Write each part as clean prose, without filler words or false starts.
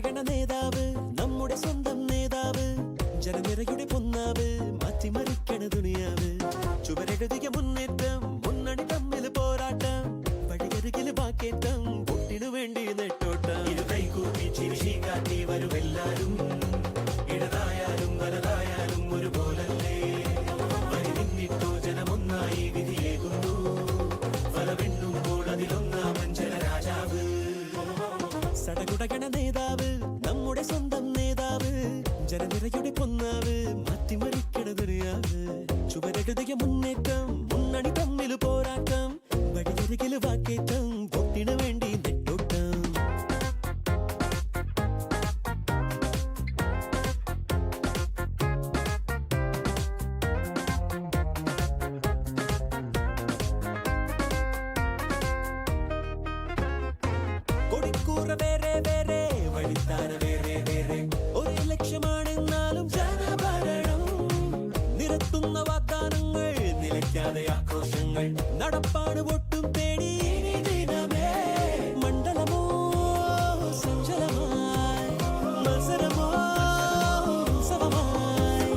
ചടകുടകണ നേതാവ് നമ്മുടെ സ്വന്തം നേതാവ് ജനനിരയുടെ പൊന്നാവ് മാറ്റിമറിക്കണ ദുനിയാവ് ചുവരെഴുതിയ മുന്നേറ്റം മുന്നണി തമ്മിൽ പോരാട്ടം വഴിയരികില് ബാക്കേറ്റം പൊട്ടിനു വേണ്ടി നെട്ടോട്ടം ഇരുകൈകൂപ്പി ചിരിശി കാട്ടി വരുമെല്ലാരും ഇടതായാലും വലതായാലും ഒരുപോലല്ലേ വരി നിന്നിട്ടോ ജനമൊന്നായി വിധിയേകുന്നു ഫലമെണ്ണുമ്പോൾ അതിലൊന്നാമൻ ജനരാജാവ് ചടകുടകണ നേതാവ് നമ്മുടെ സ്വന്തം നേതാവ് ജനനിരയുടെ പൊന്നാവ് മാറ്റിമറിക്കണ ദുനിയാവ് ചുവരെഴുതിയ മുന്നേറ്റം മുന്നണി തമ്മിൽ പോരാട്ടം വഴിയരികില് വാക്കേറ്റം പൊട്ടിനു വേണ്ടി നെട്ടോട്ടം കൊടിക്കൂറ വേറെ വേറെ വഴിത്താര വേറെ വേറെ ഒരേ ലക്ഷ്യമാണെന്നാലും ജനഭരണം നിരത്തുന്ന വാഗ്ദാനങ്ങൾ നിലയ്ക്കാതെ ആഘോഷങ്ങൾ നടപ്പാട് പൊട്ടും തേടി ഇനി ദിനമേ മണ്ഡലമോ സഞ്ചലമായി മത്സരമോ ഉത്സവമായി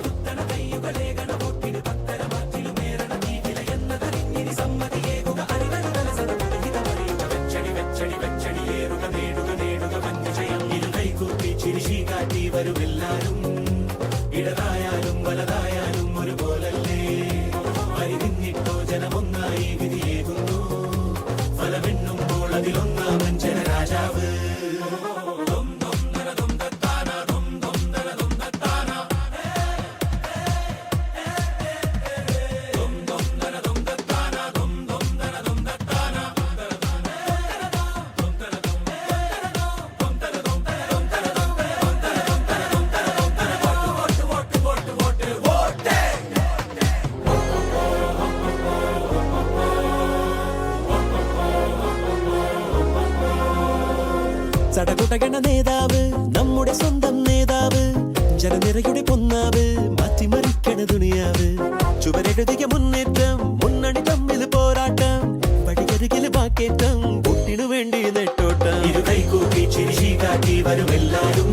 കുത്തണ കയ്യുകളെ ഗണപൊട്ടിന് പത്തര മാറ്റിലുമേറണ നീതില എന്നതറിഞ്ഞിനി സമ്മതിയേകുക അറിവരുതല സദപുരഹിതമറിയുക വെച്ചടി വെച്ചടി വെച്ചടിയേറുക നേടുക നേടുക വന്യജയം ഇരുകൈകൂപ്പി ചിരിശി കാട്ടി വരുമെല്ലാരും ഇടതായാലും വലതായാലും ഒരുപോലല്ലേ വരി നിന്നിട്ടോ ജനമൊന്നായി വിധിയേകുന്നു ഫലമെണ്ണുമ്പോൾ അതിലൊന്നാമൻ ജനരാജാവ് ചടകുടകണ നേതാവ് നമ്മുടെ സ്വന്തം നേതാവ് ജനനിരയുടെ പൊന്നാവ് മാറ്റിമറിക്കണ ദുനിയാവ് ചുവരെഴുതിയ മുന്നേറ്റം മുന്നണി തമ്മിൽ പോരാട്ടം വഴിയരികില് ബാക്കേറ്റം പൊട്ടിനു വേണ്ടി നെട്ടോട്ടം ഇരുകൈകൂപ്പി ചിരിശി കാട്ടി വരുമെല്ലാരും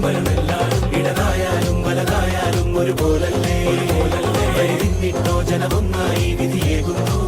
ഇടതായാലും വലതായാലും ഒരുപോലല്ലേ വരി നിന്നിട്ടോ ജനമൊന്നായി വിധിയേകുന്നു